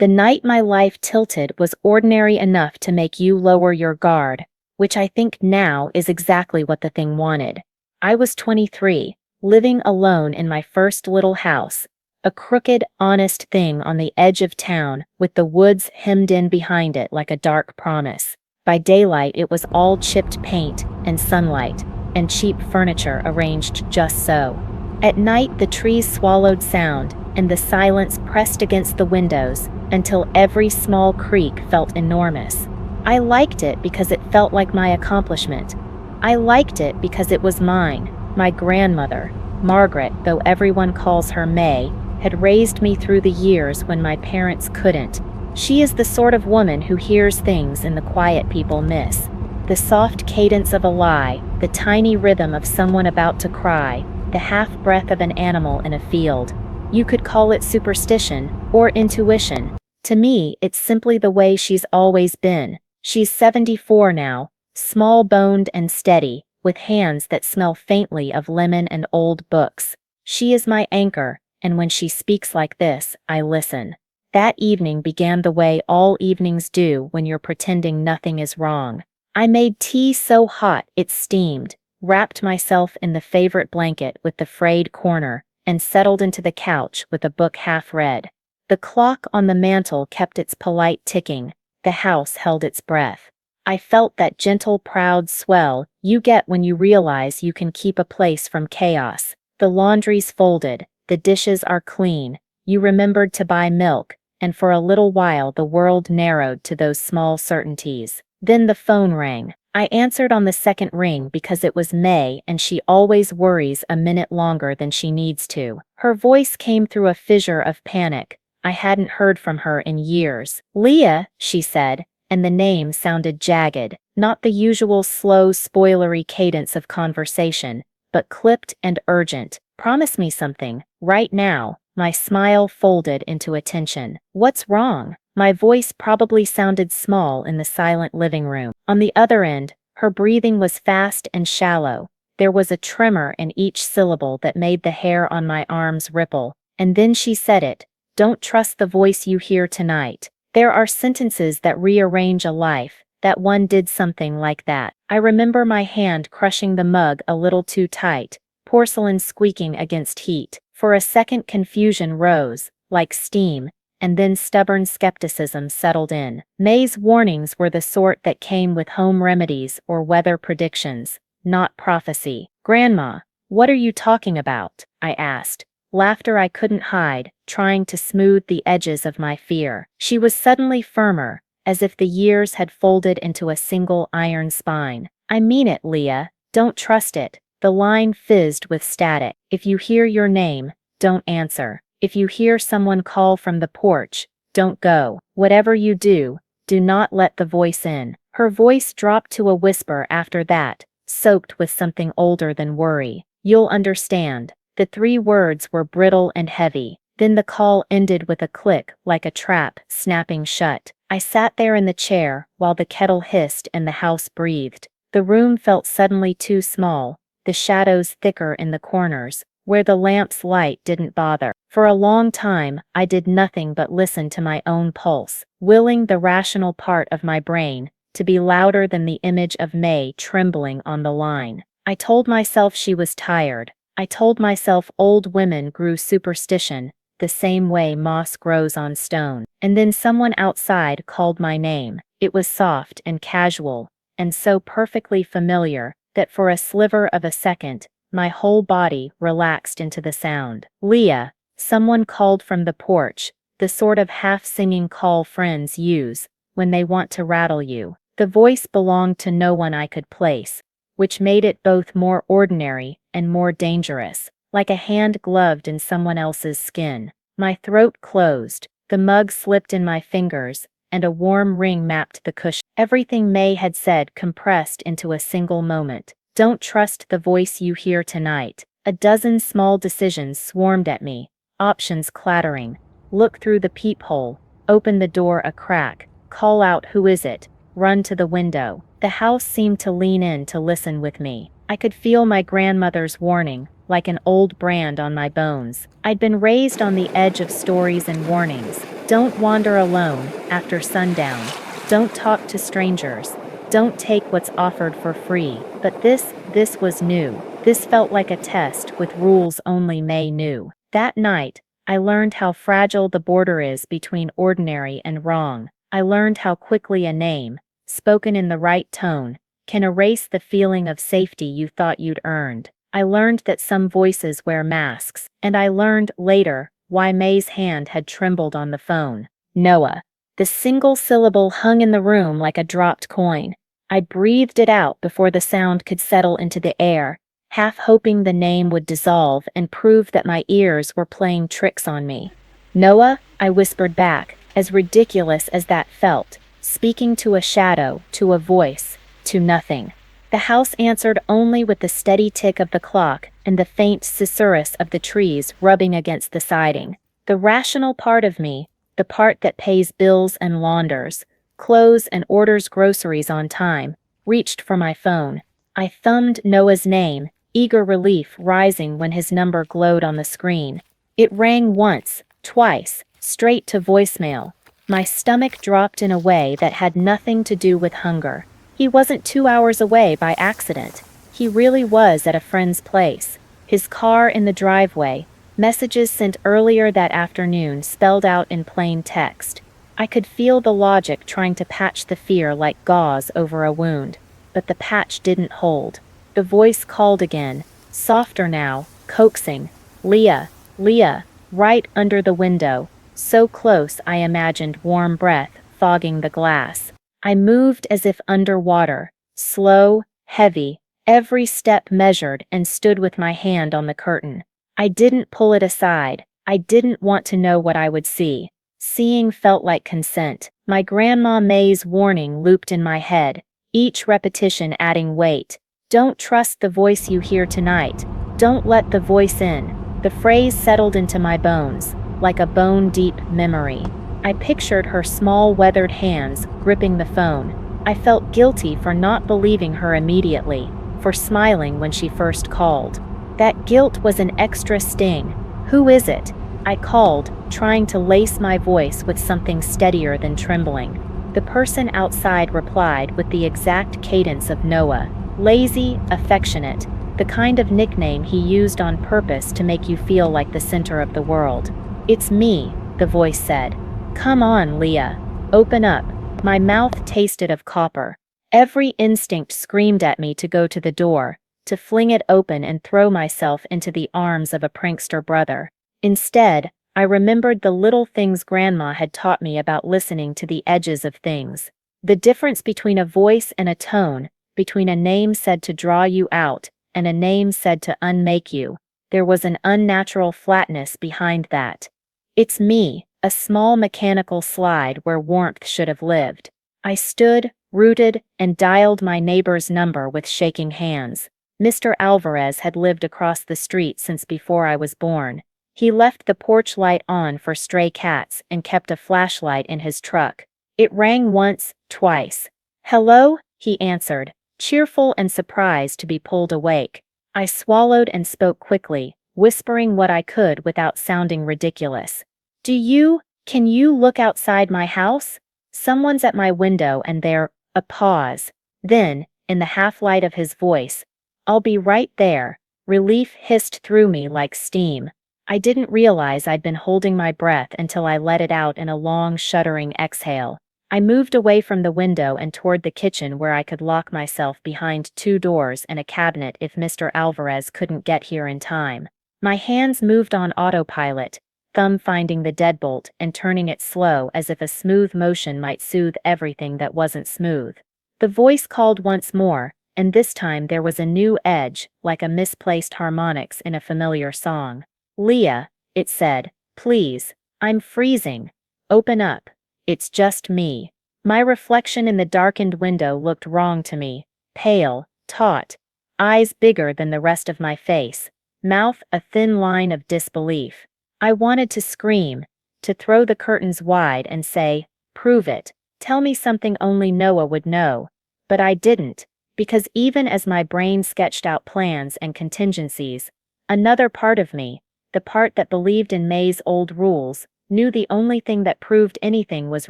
The night my life tilted was ordinary enough to make you lower your guard, which I think now is exactly what the thing wanted. I was 23, living alone in my first little house, a crooked, honest thing on the edge of town with the woods hemmed in behind it like a dark promise. By daylight it was all chipped paint and sunlight, and cheap furniture arranged just so. At night the trees swallowed sound, and the silence pressed against the windows until every small creak felt enormous. I liked it because it felt like my accomplishment. I liked it because it was mine. My grandmother, Margaret, though everyone calls her May, had raised me through the years when my parents couldn't. She is the sort of woman who hears things in the quiet people miss. The soft cadence of a lie, the tiny rhythm of someone about to cry, the half-breath of an animal in a field. You could call it superstition or intuition. To me, it's simply the way she's always been. She's 74 now, small-boned and steady, with hands that smell faintly of lemon and old books. She is my anchor, and when she speaks like this, I listen. That evening began the way all evenings do when you're pretending nothing is wrong. I made tea so hot it steamed, wrapped myself in the favorite blanket with the frayed corner, and settled into the couch with a book half read. The clock on the mantel kept its polite ticking. The house held its breath. I felt that gentle, proud swell you get when you realize you can keep a place from chaos. The laundry's folded, the dishes are clean, you remembered to buy milk, and for a little while the world narrowed to those small certainties. Then the phone rang. I answered on the second ring because it was May and she always worries a minute longer than she needs to. Her voice came through a fissure of panic. I hadn't heard from her in years. "Leah," she said, and the name sounded jagged, not the usual slow, spoilery cadence of conversation, but clipped and urgent. "Promise me something, right now." My smile folded into attention. "What's wrong?" My voice probably sounded small in the silent living room. On the other end, her breathing was fast and shallow. There was a tremor in each syllable that made the hair on my arms ripple. And then she said it. "Don't trust the voice you hear tonight." There are sentences that rearrange a life. That one did something like that. I remember my hand crushing the mug a little too tight, porcelain squeaking against heat. For a second confusion rose, like steam, and then stubborn skepticism settled in. May's warnings were the sort that came with home remedies or weather predictions, not prophecy. "Grandma, what are you talking about?" I asked, laughter I couldn't hide, trying to smooth the edges of my fear. She was suddenly firmer, as if the years had folded into a single iron spine. "I mean it, Leah. Don't trust it." The line fizzed with static. "If you hear your name, don't answer. If you hear someone call from the porch, don't go. Whatever you do, do not let the voice in." Her voice dropped to a whisper after that, soaked with something older than worry. "You'll understand." The 3 words were brittle and heavy. Then the call ended with a click like a trap snapping shut. I sat there in the chair while the kettle hissed and the house breathed. The room felt suddenly too small, the shadows thicker in the corners, where the lamp's light didn't bother. For a long time, I did nothing but listen to my own pulse, willing the rational part of my brain to be louder than the image of May trembling on the line. I told myself she was tired. I told myself old women grew superstition, the same way moss grows on stone. And then someone outside called my name. It was soft and casual, and so perfectly familiar that for a sliver of a second, my whole body relaxed into the sound. "Leah," someone called from the porch, the sort of half-singing call friends use when they want to rattle you. The voice belonged to no one I could place, which made it both more ordinary and more dangerous, like a hand gloved in someone else's skin. My throat closed, the mug slipped in my fingers, and a warm ring mapped the cushion. Everything May had said compressed into a single moment. Don't trust the voice you hear tonight. A dozen small decisions swarmed at me, options clattering. Look through the peephole, open the door a crack, call out who is it, run to the window. The house seemed to lean in to listen with me. I could feel my grandmother's warning, like an old brand on my bones. I'd been raised on the edge of stories and warnings. Don't wander alone after sundown. Don't talk to strangers. Don't take what's offered for free. But this was new. This felt like a test with rules only May knew. That night, I learned how fragile the border is between ordinary and wrong. I learned how quickly a name, spoken in the right tone, can erase the feeling of safety you thought you'd earned. I learned that some voices wear masks, and I learned later why May's hand had trembled on the phone. Noah. The single syllable hung in the room like a dropped coin. I breathed it out before the sound could settle into the air, half hoping the name would dissolve and prove that my ears were playing tricks on me. Noah, I whispered back, as ridiculous as that felt, speaking to a shadow, to a voice, to nothing. The house answered only with the steady tick of the clock and the faint susurrus of the trees rubbing against the siding. The rational part of me, the part that pays bills and launders, clothes and orders groceries on time, reached for my phone. I thumbed Noah's name, eager relief rising when his number glowed on the screen. It rang once, twice, straight to voicemail. My stomach dropped in a way that had nothing to do with hunger. He wasn't 2 hours away by accident. He really was at a friend's place. His car in the driveway, messages sent earlier that afternoon spelled out in plain text. I could feel the logic trying to patch the fear like gauze over a wound. But the patch didn't hold. The voice called again, softer now, coaxing. Leah, Leah, right under the window, so close I imagined warm breath fogging the glass. I moved as if underwater, slow, heavy, every step measured, and stood with my hand on the curtain. I didn't pull it aside. I didn't want to know what I would see. Seeing felt like consent. My Grandma May's warning looped in my head, each repetition adding weight. Don't trust the voice you hear tonight. Don't let the voice in. The phrase settled into my bones, like a bone-deep memory. I pictured her small weathered hands gripping the phone. I felt guilty for not believing her immediately, for smiling when she first called. That guilt was an extra sting. Who is it? I called, trying to lace my voice with something steadier than trembling. The person outside replied with the exact cadence of Noah. Lazy, affectionate, the kind of nickname he used on purpose to make you feel like the center of the world. It's me, the voice said. Come on, Leah. Open up. My mouth tasted of copper. Every instinct screamed at me to go to the door, to fling it open and throw myself into the arms of a prankster brother. Instead, I remembered the little things Grandma had taught me about listening to the edges of things. The difference between a voice and a tone, between a name said to draw you out and a name said to unmake you. There was an unnatural flatness behind that. It's me, a small mechanical slide where warmth should have lived. I stood, rooted, and dialed my neighbor's number with shaking hands. Mr. Alvarez had lived across the street since before I was born. He left the porch light on for stray cats and kept a flashlight in his truck. It rang once, twice. Hello? He answered, cheerful and surprised to be pulled awake. I swallowed and spoke quickly, whispering what I could without sounding ridiculous. Can you look outside my house? Someone's at my window and a pause. Then, in the half-light of his voice, I'll be right there. Relief hissed through me like steam. I didn't realize I'd been holding my breath until I let it out in a long, shuddering exhale. I moved away from the window and toward the kitchen where I could lock myself behind 2 doors and a cabinet if Mr. Alvarez couldn't get here in time. My hands moved on autopilot, thumb finding the deadbolt and turning it slow as if a smooth motion might soothe everything that wasn't smooth. The voice called once more, and this time there was a new edge, like a misplaced harmonics in a familiar song. Leah, it said, please, I'm freezing. Open up. It's just me. My reflection in the darkened window looked wrong to me, pale, taut, eyes bigger than the rest of my face, mouth a thin line of disbelief. I wanted to scream, to throw the curtains wide and say, prove it, tell me something only Noah would know. But I didn't, because even as my brain sketched out plans and contingencies, another part of me, the part that believed in May's old rules, knew the only thing that proved anything was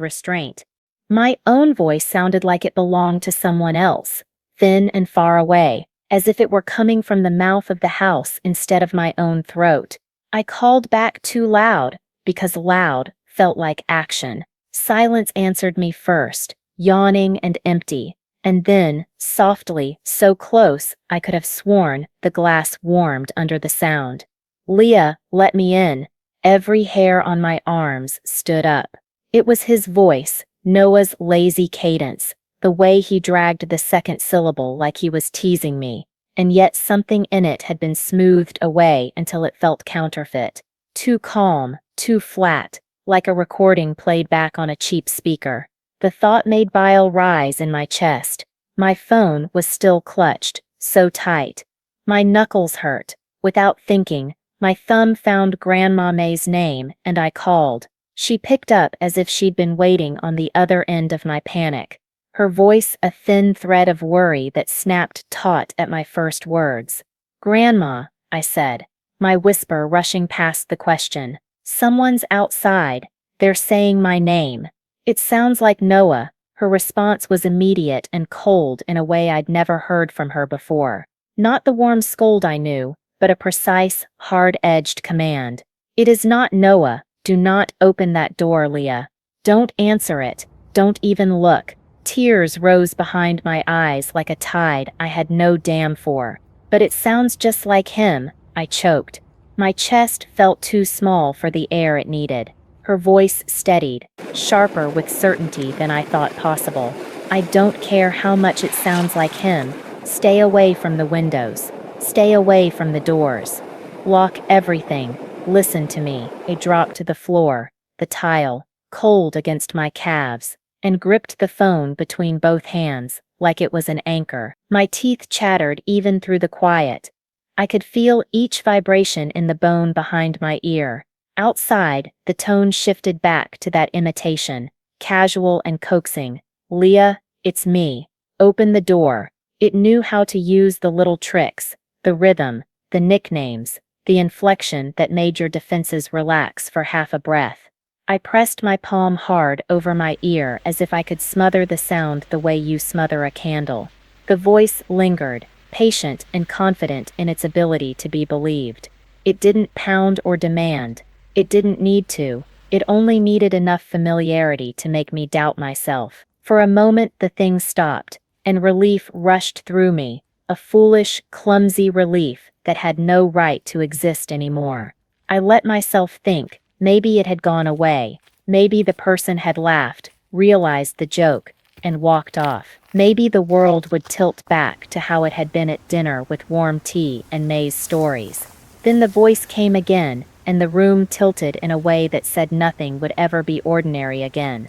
restraint. My own voice sounded like it belonged to someone else, thin and far away, as if it were coming from the mouth of the house instead of my own throat. I called back too loud, because loud felt like action. Silence answered me first, yawning and empty, and then, softly, so close I could have sworn the glass warmed under the sound. Leah, let me in. Every hair on my arms stood up. It was his voice, Noah's lazy cadence, the way he dragged the second syllable like he was teasing me, and yet something in it had been smoothed away until it felt counterfeit. Too calm, too flat, like a recording played back on a cheap speaker. The thought made bile rise in my chest. My phone was still clutched, so tight. My knuckles hurt. Without thinking, my thumb found Grandma May's name, and I called. She picked up as if she'd been waiting on the other end of my panic. Her voice a thin thread of worry that snapped taut at my first words. "Grandma," I said, my whisper rushing past the question. "Someone's outside. They're saying my name." "It sounds like Noah." Her response was immediate and cold in a way I'd never heard from her before. Not the warm scold I knew, but a precise, hard-edged command. "It is not Noah. Do not open that door, Leah. Don't answer it. Don't even look." Tears rose behind my eyes like a tide I had no dam for. "But it sounds just like him," I choked. My chest felt too small for the air it needed. Her voice steadied, sharper with certainty than I thought possible. "I don't care how much it sounds like him. Stay away from the windows. Stay away from the doors. Lock everything. Listen to me." I dropped to the floor, the tile, cold against my calves, and gripped the phone between both hands, like it was an anchor. My teeth chattered even through the quiet. I could feel each vibration in the bone behind my ear. Outside, the tone shifted back to that imitation, casual and coaxing. "Leah, it's me. Open the door." It knew how to use the little tricks, the rhythm, the nicknames, the inflection that made your defenses relax for half a breath. I pressed my palm hard over my ear as if I could smother the sound the way you smother a candle. The voice lingered, patient and confident in its ability to be believed. It didn't pound or demand. It didn't need to. It only needed enough familiarity to make me doubt myself. For a moment the thing stopped, and relief rushed through me, a foolish, clumsy relief that had no right to exist anymore. I let myself think. Maybe it had gone away. Maybe the person had laughed, realized the joke, and walked off. Maybe the world would tilt back to how it had been at dinner with warm tea and May's stories. Then the voice came again, and the room tilted in a way that said nothing would ever be ordinary again.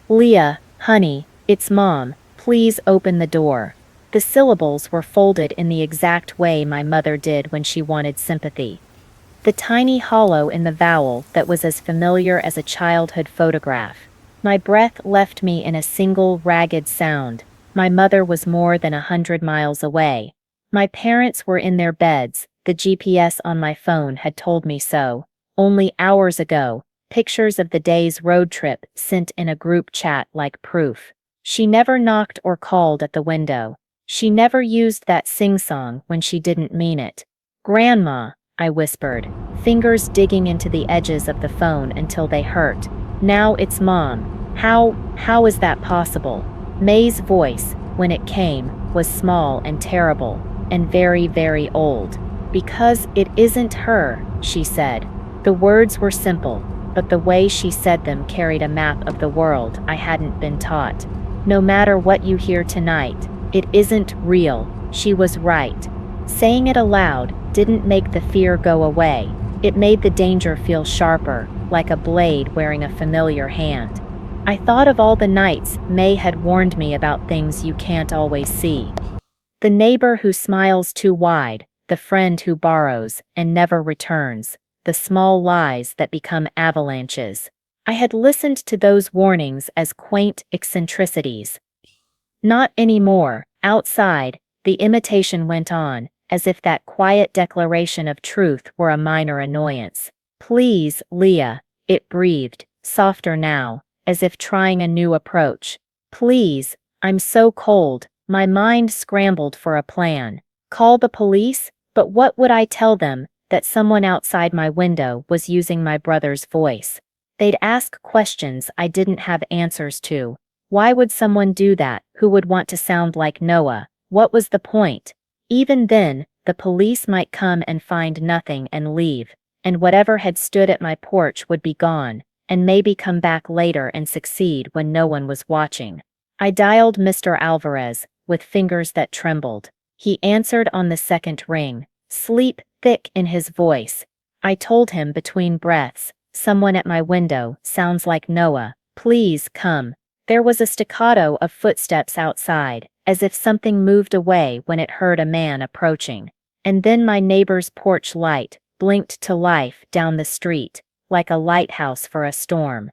"Leah, honey, it's Mom. Please open the door." The syllables were folded in the exact way my mother did when she wanted sympathy. The tiny hollow in the vowel that was as familiar as a childhood photograph. My breath left me in a single ragged sound. My mother was more than 100 miles away. My parents were in their beds. The GPS on my phone had told me so. Only hours ago, pictures of the day's road trip sent in a group chat like proof. She never knocked or called at the window. She never used that sing-song when she didn't mean it. "Grandma," I whispered, fingers digging into the edges of the phone until they hurt. "Now it's Mom. How is that possible?" May's voice, when it came, was small and terrible, and very, very old. "Because it isn't her," she said. The words were simple, but the way she said them carried a map of the world I hadn't been taught. "No matter what you hear tonight, it isn't real." She was right. Saying it aloud didn't make the fear go away. It made the danger feel sharper, like a blade wearing a familiar hand. I thought of all the nights May had warned me about things you can't always see. The neighbor who smiles too wide, the friend who borrows and never returns, the small lies that become avalanches. I had listened to those warnings as quaint eccentricities. Not anymore. Outside, the imitation went on, as if that quiet declaration of truth were a minor annoyance. "Please, Leah, It breathed, softer now, as if trying a new approach. Please, I'm so cold. My mind scrambled for a plan. Call the police? But what would I tell them? That someone outside my window was using my brother's voice. They'd ask questions I didn't have answers to. Why would someone do that? Who would want to sound like Noah? What was the point? Even then, the police might come and find nothing and leave, and whatever had stood at my porch would be gone, and maybe come back later and succeed when no one was watching. I dialed Mr. Alvarez, with fingers that trembled. He answered on the second ring, sleep thick in his voice. I told him between breaths, someone at my window, sounds like Noah, please come. There was a staccato of footsteps outside, as if something moved away when it heard a man approaching. And then my neighbor's porch light blinked to life down the street, like a lighthouse for a storm.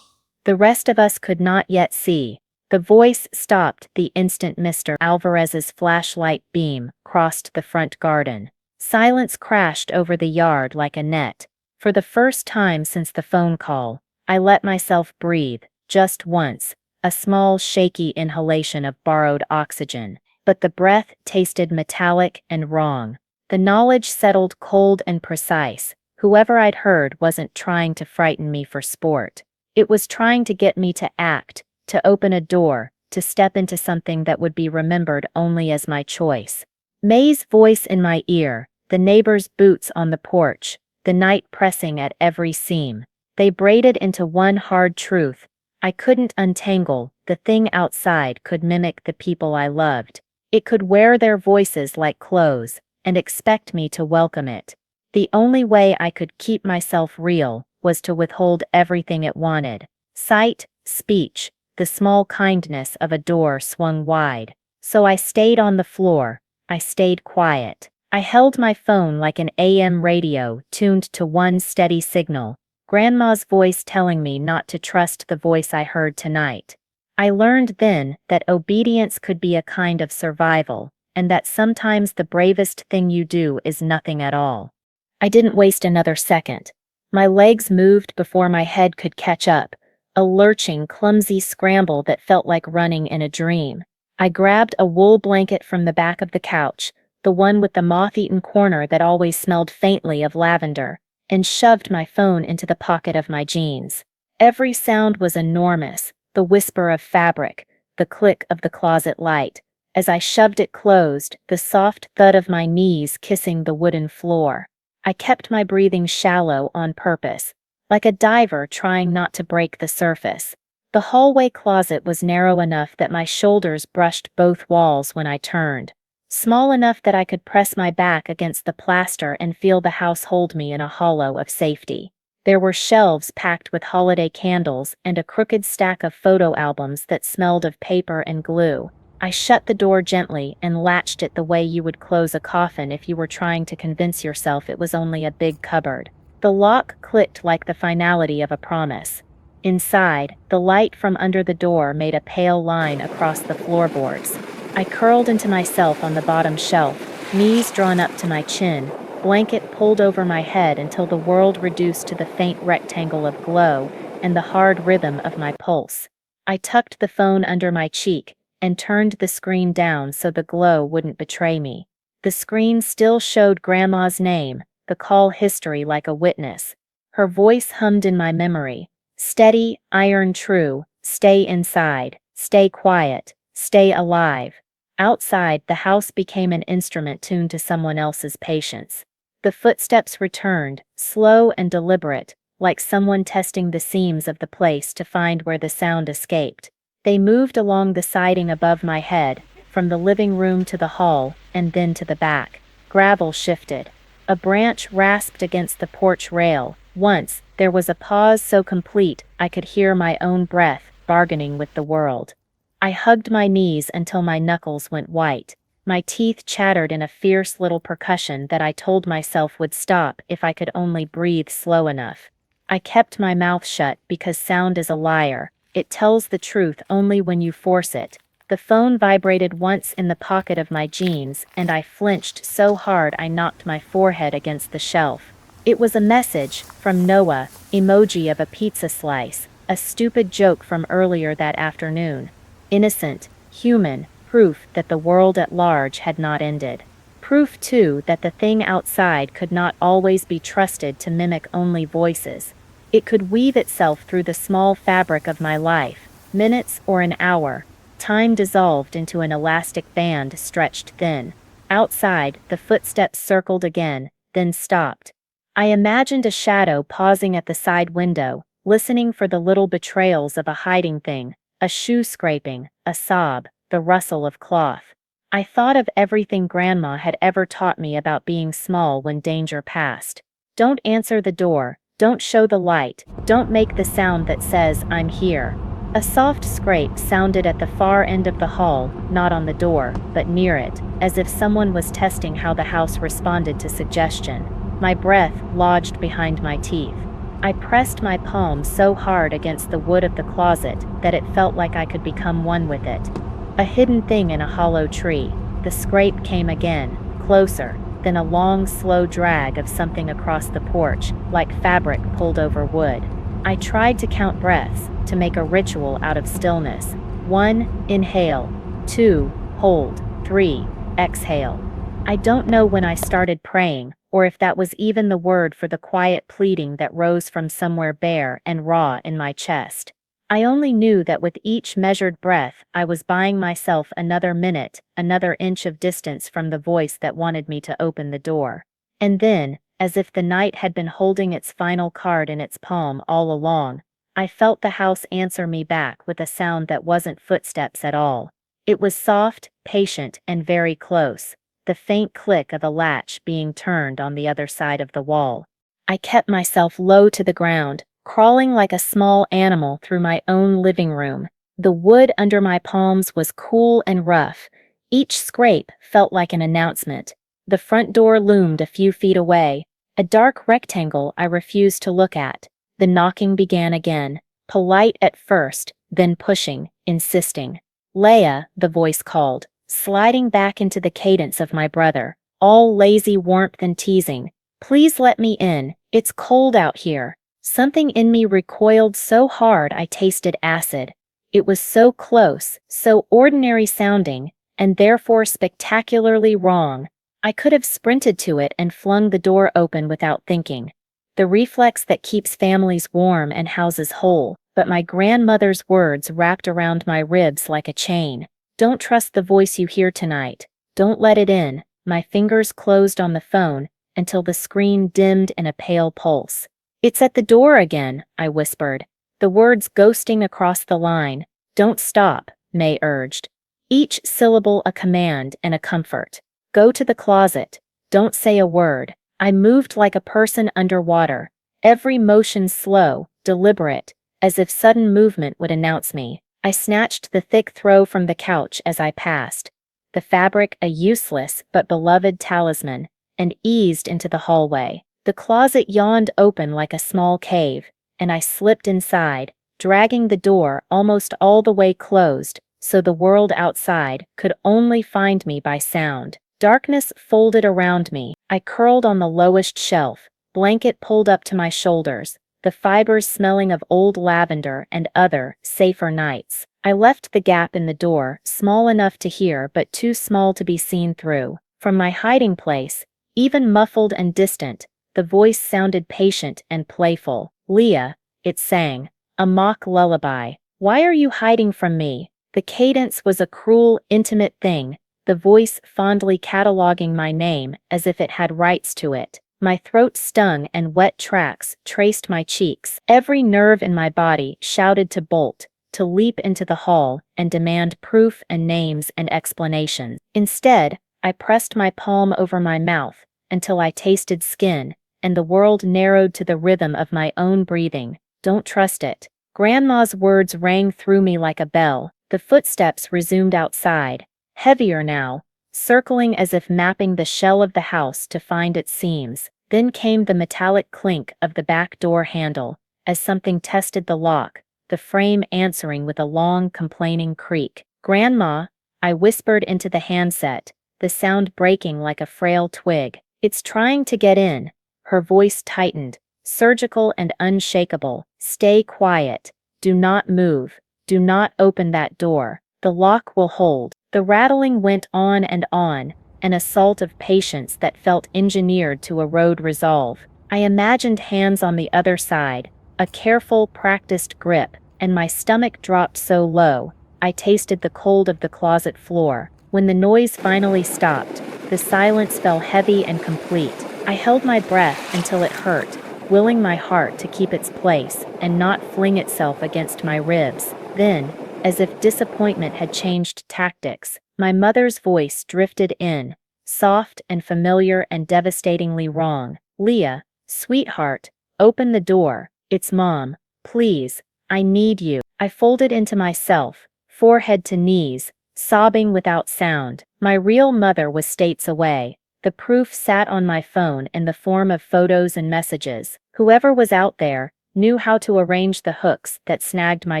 The rest of us could not yet see. The voice stopped the instant Mr. Alvarez's flashlight beam crossed the front garden. Silence crashed over the yard like a net. For the first time since the phone call, I let myself breathe, just once, a small shaky inhalation of borrowed oxygen, but the breath tasted metallic and wrong. The knowledge settled cold and precise. Whoever I'd heard wasn't trying to frighten me for sport. It was trying to get me to act, to open a door, to step into something that would be remembered only as my choice. May's voice in my ear, the neighbor's boots on the porch, the night pressing at every seam. They braided into one hard truth. I couldn't untangle. The thing outside could mimic the people I loved. It could wear their voices like clothes, and expect me to welcome it. The only way I could keep myself real was to withhold everything it wanted. Sight, speech, the small kindness of a door swung wide. So I stayed on the floor. I stayed quiet. I held my phone like an AM radio tuned to one steady signal. Grandma's voice telling me not to trust the voice I heard tonight. I learned then that obedience could be a kind of survival, and that sometimes the bravest thing you do is nothing at all. I didn't waste another second. My legs moved before my head could catch up, a lurching, clumsy scramble that felt like running in a dream. I grabbed a wool blanket from the back of the couch, the one with the moth-eaten corner that always smelled faintly of lavender, and shoved my phone into the pocket of my jeans. Every sound was enormous, the whisper of fabric, the click of the closet light. As I shoved it closed, the soft thud of my knees kissing the wooden floor. I kept my breathing shallow on purpose, like a diver trying not to break the surface. The hallway closet was narrow enough that my shoulders brushed both walls when I turned, small enough that I could press my back against the plaster and feel the house hold me in a hollow of safety. There were shelves packed with holiday candles and a crooked stack of photo albums that smelled of paper and glue. I shut the door gently and latched it the way you would close a coffin if you were trying to convince yourself it was only a big cupboard. The lock clicked like the finality of a promise. Inside, the light from under the door made a pale line across the floorboards. I curled into myself on the bottom shelf, knees drawn up to my chin, blanket pulled over my head until the world reduced to the faint rectangle of glow and the hard rhythm of my pulse. I tucked the phone under my cheek and turned the screen down so the glow wouldn't betray me. The screen still showed Grandma's name, the call history like a witness. Her voice hummed in my memory. Steady, iron true, stay inside, stay quiet, stay alive. Outside, the house became an instrument tuned to someone else's patience. The footsteps returned, slow and deliberate, like someone testing the seams of the place to find where the sound escaped. They moved along the siding above my head, from the living room to the hall, and then to the back. Gravel shifted. A branch rasped against the porch rail. Once, there was a pause so complete I could hear my own breath bargaining with the world. I hugged my knees until my knuckles went white. My teeth chattered in a fierce little percussion that I told myself would stop if I could only breathe slow enough. I kept my mouth shut because sound is a liar. It tells the truth only when you force it. The phone vibrated once in the pocket of my jeans, and I flinched so hard I knocked my forehead against the shelf. It was a message from Noah, emoji of a pizza slice, a stupid joke from earlier that afternoon. Innocent, human, proof that the world at large had not ended. Proof, too, that the thing outside could not always be trusted to mimic only voices. It could weave itself through the small fabric of my life, minutes or an hour. Time dissolved into an elastic band stretched thin. Outside, the footsteps circled again, then stopped. I imagined a shadow pausing at the side window, listening for the little betrayals of a hiding thing, a shoe scraping, a sob, the rustle of cloth. I thought of everything Grandma had ever taught me about being small when danger passed. Don't answer the door, don't show the light, don't make the sound that says, "I'm here." A soft scrape sounded at the far end of the hall, not on the door, but near it, as if someone was testing how the house responded to suggestion. My breath lodged behind my teeth. I pressed my palms so hard against the wood of the closet that it felt like I could become one with it. A hidden thing in a hollow tree. The scrape came again, closer, then a long, slow drag of something across the porch, like fabric pulled over wood. I tried to count breaths, to make a ritual out of stillness. 1, inhale. 2, hold. 3, exhale. I don't know when I started praying, or if that was even the word for the quiet pleading that rose from somewhere bare and raw in my chest. I only knew that with each measured breath I was buying myself another minute, another inch of distance from the voice that wanted me to open the door. And then, as if the night had been holding its final card in its palm all along, I felt the house answer me back with a sound that wasn't footsteps at all. It was soft, patient, and very close, the faint click of a latch being turned on the other side of the wall. I kept myself low to the ground, crawling like a small animal through my own living room. The wood under my palms was cool and rough. Each scrape felt like an announcement. The front door loomed a few feet away, a dark rectangle I refused to look at. The knocking began again, polite at first, then pushing, insisting. "Leah," the voice called, sliding back into the cadence of my brother, all lazy warmth and teasing. "Please let me in, it's cold out here." Something in me recoiled so hard I tasted acid. It was so close, so ordinary sounding, and therefore spectacularly wrong. I could have sprinted to it and flung the door open without thinking. The reflex that keeps families warm and houses whole, but my grandmother's words wrapped around my ribs like a chain. "Don't trust the voice you hear tonight. Don't let it in." My fingers closed on the phone until the screen dimmed in a pale pulse. "It's at the door again," I whispered, the words ghosting across the line. "Don't stop," May urged. Each syllable a command and a comfort. "Go to the closet. Don't say a word." I moved like a person underwater, every motion slow, deliberate, as if sudden movement would announce me. I snatched the thick throw from the couch as I passed, the fabric a useless but beloved talisman, and eased into the hallway. The closet yawned open like a small cave, and I slipped inside, dragging the door almost all the way closed, so the world outside could only find me by sound. Darkness folded around me. I curled on the lowest shelf, blanket pulled up to my shoulders, the fibers smelling of old lavender and other, safer nights. I left the gap in the door, small enough to hear but too small to be seen through. From my hiding place, even muffled and distant, the voice sounded patient and playful. "Leah," it sang, a mock lullaby. "Why are you hiding from me?" The cadence was a cruel, intimate thing, the voice fondly cataloging my name as if it had rights to it. My throat stung and wet tracks traced my cheeks. Every nerve in my body shouted to bolt, to leap into the hall and demand proof and names and explanations. Instead, I pressed my palm over my mouth until I tasted skin, and the world narrowed to the rhythm of my own breathing. "Don't trust it." Grandma's words rang through me like a bell. The footsteps resumed outside, heavier now, circling as if mapping the shell of the house to find its seams. Then came the metallic clink of the back door handle, as something tested the lock, the frame answering with a long, complaining creak. "Grandma," I whispered into the handset, the sound breaking like a frail twig. "It's trying to get in." Her voice tightened, surgical and unshakable. Stay quiet. Do not move. Do not open that door. The lock will hold. The rattling went on, an assault of patience that felt engineered to erode resolve. I imagined hands on the other side, a careful, practiced grip, and my stomach dropped so low, I tasted the cold of the closet floor. When the noise finally stopped, the silence fell heavy and complete. I held my breath until it hurt, willing my heart to keep its place and not fling itself against my ribs. Then, as if disappointment had changed tactics, my mother's voice drifted in, soft and familiar and devastatingly wrong. Leah, sweetheart, open the door. It's Mom. Please, I need you. I folded into myself, forehead to knees, sobbing without sound. My real mother was states away. The proof sat on my phone in the form of photos and messages. Whoever was out there knew how to arrange the hooks that snagged my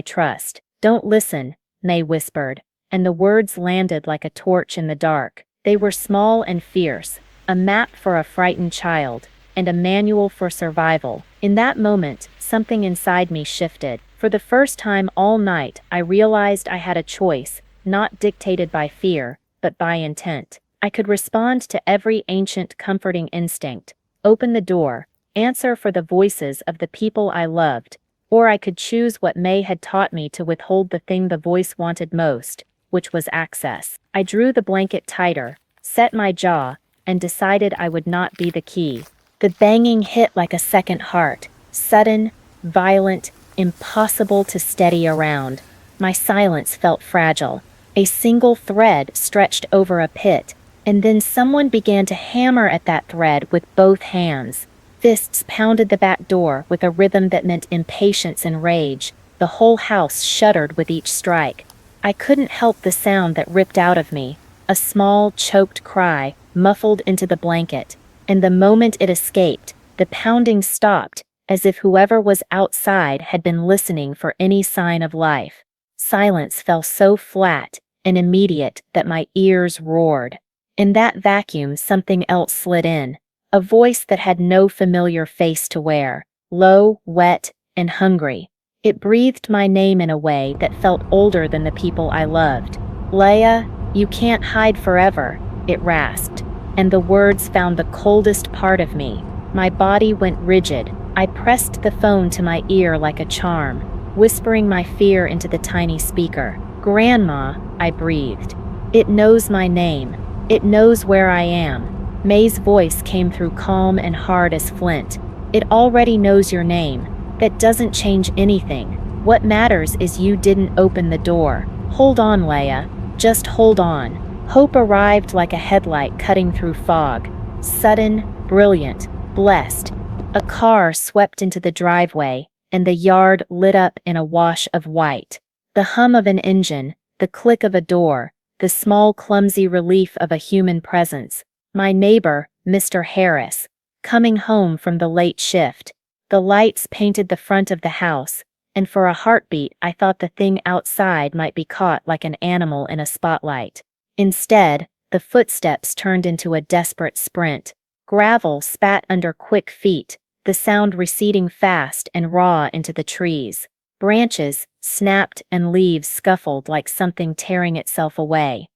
trust. Don't listen, May whispered, and the words landed like a torch in the dark. They were small and fierce, a map for a frightened child, and a manual for survival. In that moment, something inside me shifted. For the first time all night, I realized I had a choice, not dictated by fear, but by intent. I could respond to every ancient comforting instinct, open the door, answer for the voices of the people I loved, or I could choose what May had taught me to withhold the thing the voice wanted most, which was access. I drew the blanket tighter, set my jaw, and decided I would not be the key. The banging hit like a second heart, sudden, violent, impossible to steady around. My silence felt fragile. A single thread stretched over a pit, and then someone began to hammer at that thread with both hands. Fists pounded the back door with a rhythm that meant impatience and rage. The whole house shuddered with each strike. I couldn't help the sound that ripped out of me, a small, choked cry, muffled into the blanket. And the moment it escaped, the pounding stopped, as if whoever was outside had been listening for any sign of life. Silence fell so flat and immediate that my ears roared. In that vacuum, something else slid in, a voice that had no familiar face to wear, low, wet, and hungry. It breathed my name in a way that felt older than the people I loved. Leah, you can't hide forever, it rasped, and the words found the coldest part of me. My body went rigid. I pressed the phone to my ear like a charm, whispering my fear into the tiny speaker. Grandma, I breathed. It knows my name. It knows where I am. May's voice came through calm and hard as flint. It already knows your name. That doesn't change anything. What matters is you didn't open the door. Hold on, Leah. Just hold on. Hope arrived like a headlight cutting through fog. Sudden, brilliant, blessed. A car swept into the driveway, and the yard lit up in a wash of white. The hum of an engine, the click of a door, the small clumsy relief of a human presence. My neighbor, Mr. Harris, coming home from the late shift. The lights painted the front of the house, and for a heartbeat I thought the thing outside might be caught like an animal in a spotlight. Instead, the footsteps turned into a desperate sprint. Gravel spat under quick feet, the sound receding fast and raw into the trees. Branches snapped and leaves scuffled like something tearing itself away.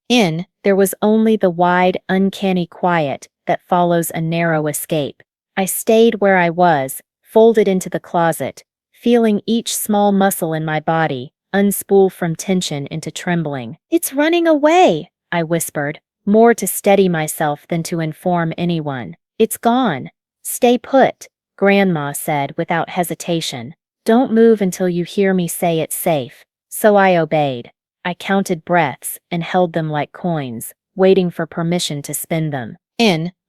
There was only the wide, uncanny quiet that follows a narrow escape. I stayed where I was, folded into the closet, feeling each small muscle in my body unspool from tension into trembling. It's running away, I whispered, more to steady myself than to inform anyone. It's gone. Stay put, Grandma said without hesitation. Don't move until you hear me say it's safe. So I obeyed. I counted breaths and held them like coins, waiting for permission to spend them.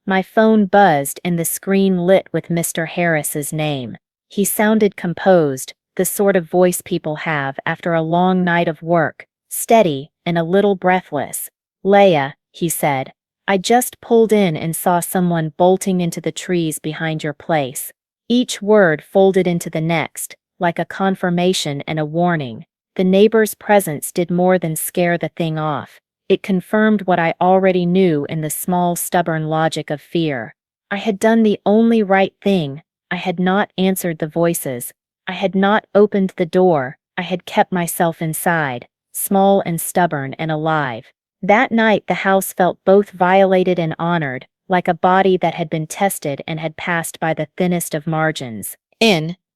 My phone buzzed and the screen lit with Mr. Harris's name. He sounded composed, the sort of voice people have after a long night of work, steady and a little breathless. Leah, he said, I just pulled in and saw someone bolting into the trees behind your place. Each word folded into the next, like a confirmation and a warning. The neighbor's presence did more than scare the thing off. It confirmed what I already knew in the small, stubborn logic of fear. I had done the only right thing. I had not answered the voices. I had not opened the door. I had kept myself inside, small and stubborn and alive. That night the house felt both violated and honored, like a body that had been tested and had passed by the thinnest of margins.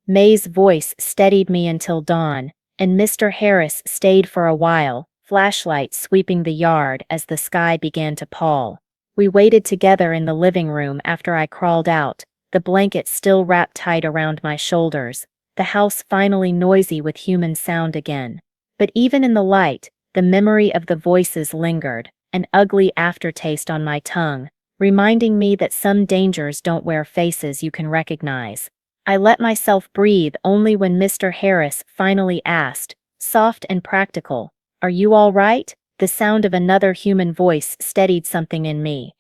May's voice steadied me until dawn, and Mr. Harris stayed for a while, flashlight sweeping the yard as the sky began to pall. We waited together in the living room after I crawled out, the blanket still wrapped tight around my shoulders, the house finally noisy with human sound again. But even in the light, the memory of the voices lingered, an ugly aftertaste on my tongue, reminding me that some dangers don't wear faces you can recognize. I let myself breathe only when Mr. Harris finally asked, soft and practical, "Are you all right?" The sound of another human voice steadied something in me.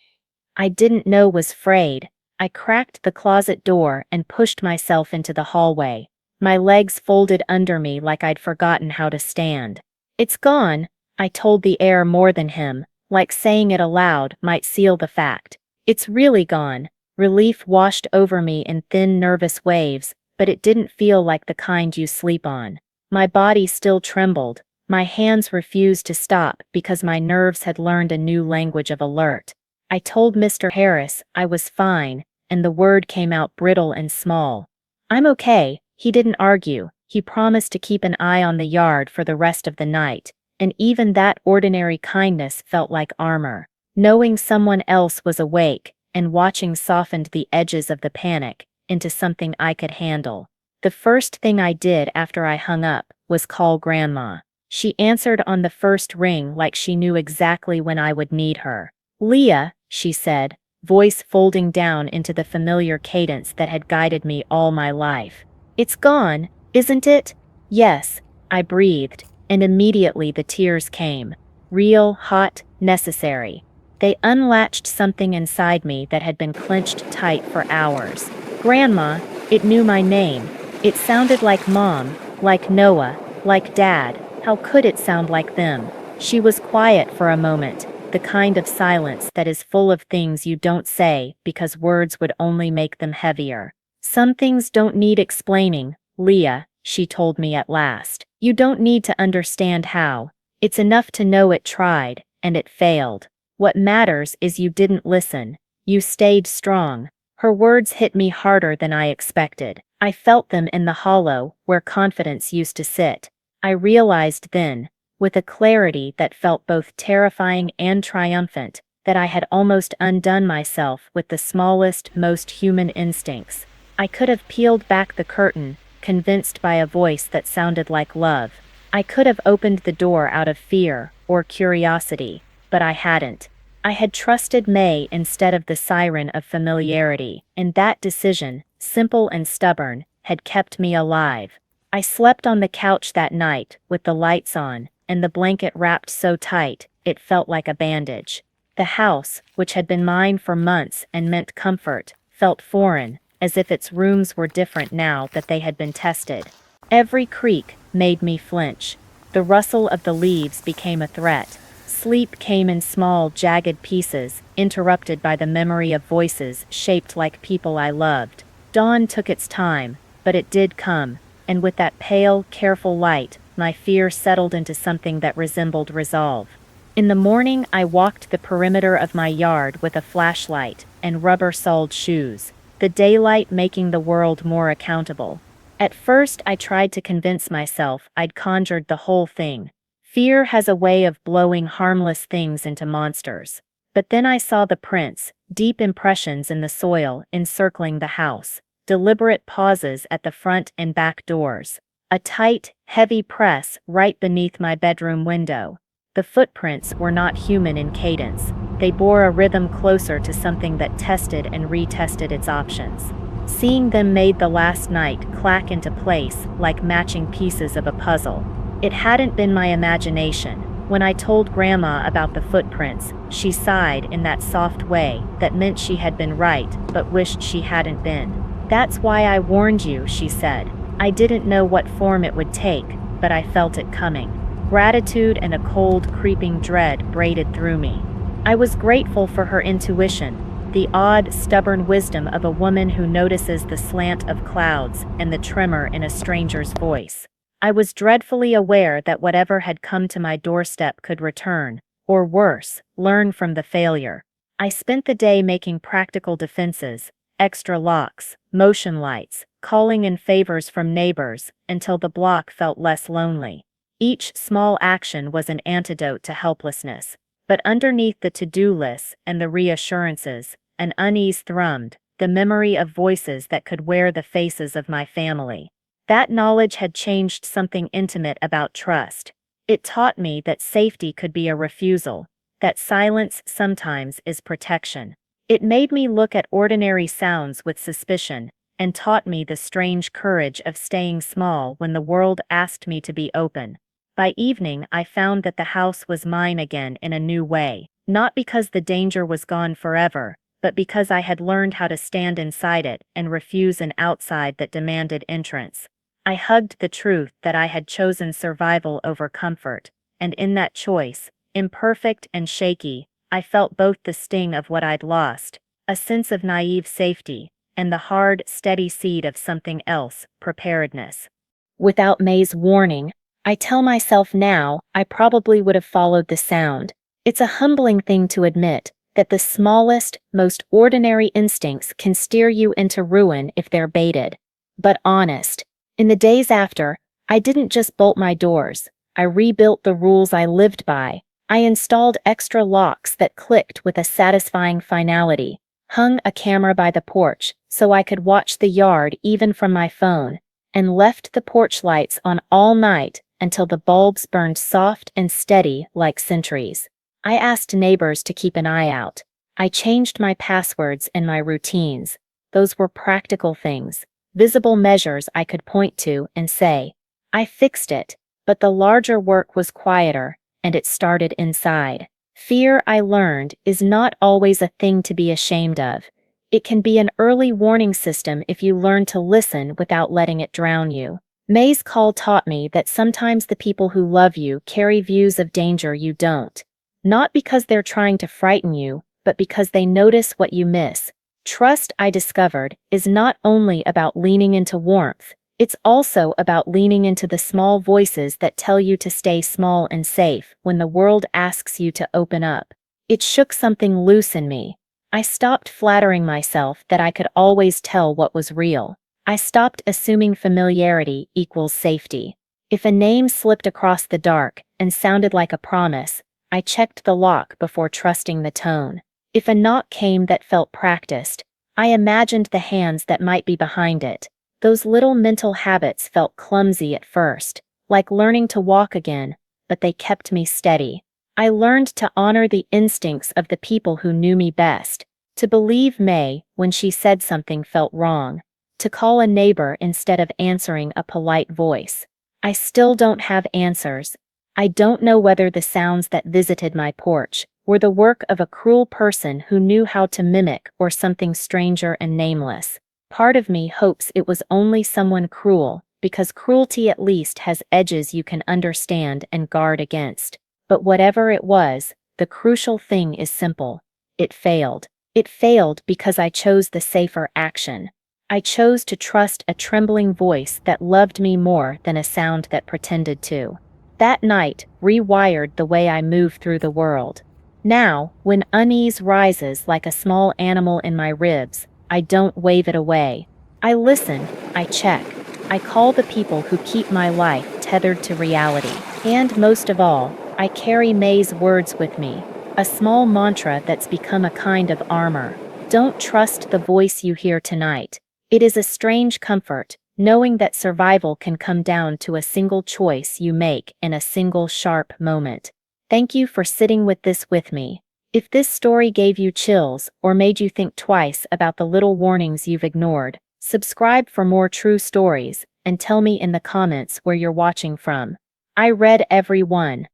I didn't know was frayed. I cracked the closet door and pushed myself into the hallway. My legs folded under me like I'd forgotten how to stand. "It's gone," I told the air more than him, like saying it aloud might seal the fact. "It's really gone." Relief washed over me in thin, nervous waves, but it didn't feel like the kind you sleep on. My body still trembled. My hands refused to stop because my nerves had learned a new language of alert. I told Mr. Harris I was fine, and the word came out brittle and small. "I'm okay." He didn't argue. He promised to keep an eye on the yard for the rest of the night, and even that ordinary kindness felt like armor. Knowing someone else was awake and watching softened the edges of the panic into something I could handle. The first thing I did after I hung up was call Grandma. She answered on the first ring like she knew exactly when I would need her. "Leah," she said, voice folding down into the familiar cadence that had guided me all my life. "It's gone, isn't it?" "Yes," I breathed, and immediately the tears came. Real, hot, necessary. They unlatched something inside me that had been clenched tight for hours. "Grandma," it knew my name. It sounded like Mom, like Noah, like Dad. How could it sound like them? She was quiet for a moment, the kind of silence that is full of things you don't say because words would only make them heavier. "Some things don't need explaining, Leah," she told me at last. "You don't need to understand how. It's enough to know it tried, and it failed. What matters is you didn't listen. You stayed strong." Her words hit me harder than I expected. I felt them in the hollow where confidence used to sit. I realized then, with a clarity that felt both terrifying and triumphant, that I had almost undone myself with the smallest, most human instincts. I could have peeled back the curtain, convinced by a voice that sounded like love. I could have opened the door out of fear or curiosity, but I hadn't. I had trusted May instead of the siren of familiarity, and that decision, simple and stubborn, had kept me alive. I slept on the couch that night, with the lights on, and the blanket wrapped so tight, it felt like a bandage. The house, which had been mine for months and meant comfort, felt foreign, as if its rooms were different now that they had been tested. Every creak made me flinch. The rustle of the leaves became a threat. Sleep came in small, jagged pieces, interrupted by the memory of voices shaped like people I loved. Dawn took its time, but it did come, and with that pale, careful light, my fear settled into something that resembled resolve. In the morning, I walked the perimeter of my yard with a flashlight and rubber-soled shoes, the daylight making the world more accountable. At first, I tried to convince myself I'd conjured the whole thing. Fear has a way of blowing harmless things into monsters. But then I saw the prints, deep impressions in the soil encircling the house, deliberate pauses at the front and back doors, a tight, heavy press right beneath my bedroom window. The footprints were not human in cadence. They bore a rhythm closer to something that tested and retested its options. Seeing them made the last night clack into place like matching pieces of a puzzle. It hadn't been my imagination. When I told Grandma about the footprints, she sighed in that soft way that meant she had been right but wished she hadn't been. "That's why I warned you," she said. "I didn't know what form it would take, but I felt it coming." Gratitude and a cold, creeping dread braided through me. I was grateful for her intuition, the odd, stubborn wisdom of a woman who notices the slant of clouds and the tremor in a stranger's voice. I was dreadfully aware that whatever had come to my doorstep could return, or worse, learn from the failure. I spent the day making practical defenses, extra locks, motion lights, calling in favors from neighbors, until the block felt less lonely. Each small action was an antidote to helplessness. But underneath the to-do lists and the reassurances, an unease thrummed, the memory of voices that could wear the faces of my family. That knowledge had changed something intimate about trust. It taught me that safety could be a refusal, that silence sometimes is protection. It made me look at ordinary sounds with suspicion, and taught me the strange courage of staying small when the world asked me to be open. By evening, I found that the house was mine again in a new way, not because the danger was gone forever, but because I had learned how to stand inside it and refuse an outside that demanded entrance. I hugged the truth that I had chosen survival over comfort, and in that choice, imperfect and shaky, I felt both the sting of what I'd lost, a sense of naive safety, and the hard, steady seed of something else, preparedness. Without May's warning, I tell myself now I probably would have followed the sound. It's a humbling thing to admit that the smallest, most ordinary instincts can steer you into ruin if they're baited. But honest, in the days after, I didn't just bolt my doors. I rebuilt the rules I lived by. I installed extra locks that clicked with a satisfying finality, hung a camera by the porch so I could watch the yard even from my phone, and left the porch lights on all night until the bulbs burned soft and steady like sentries. I asked neighbors to keep an eye out. I changed my passwords and my routines. Those were practical things, visible measures I could point to and say, I fixed it. But the larger work was quieter, and it started inside. Fear, I learned, is not always a thing to be ashamed of. It can be an early warning system if you learn to listen without letting it drown you. May's call taught me that sometimes the people who love you carry views of danger you don't. Not because they're trying to frighten you, but because they notice what you miss. Trust, I discovered, is not only about leaning into warmth, it's also about leaning into the small voices that tell you to stay small and safe when the world asks you to open up. It shook something loose in me. I stopped flattering myself that I could always tell what was real. I stopped assuming familiarity equals safety. If a name slipped across the dark and sounded like a promise, I checked the lock before trusting the tone. If a knock came that felt practiced, I imagined the hands that might be behind it. Those little mental habits felt clumsy at first, like learning to walk again, but they kept me steady. I learned to honor the instincts of the people who knew me best, to believe May when she said something felt wrong, to call a neighbor instead of answering a polite voice. I still don't have answers. I don't know whether the sounds that visited my porch were the work of a cruel person who knew how to mimic or something stranger and nameless. Part of me hopes it was only someone cruel, because cruelty at least has edges you can understand and guard against. But whatever it was, the crucial thing is simple. It failed. It failed because I chose the safer action. I chose to trust a trembling voice that loved me more than a sound that pretended to. That night rewired the way I move through the world. Now, when unease rises like a small animal in my ribs, I don't wave it away. I listen, I check. I call the people who keep my life tethered to reality. And most of all, I carry May's words with me, a small mantra that's become a kind of armor. Don't trust the voice you hear tonight. It is a strange comfort, knowing that survival can come down to a single choice you make in a single sharp moment. Thank you for sitting with this with me. If this story gave you chills or made you think twice about the little warnings you've ignored, subscribe for more true stories and tell me in the comments where you're watching from. I read every one.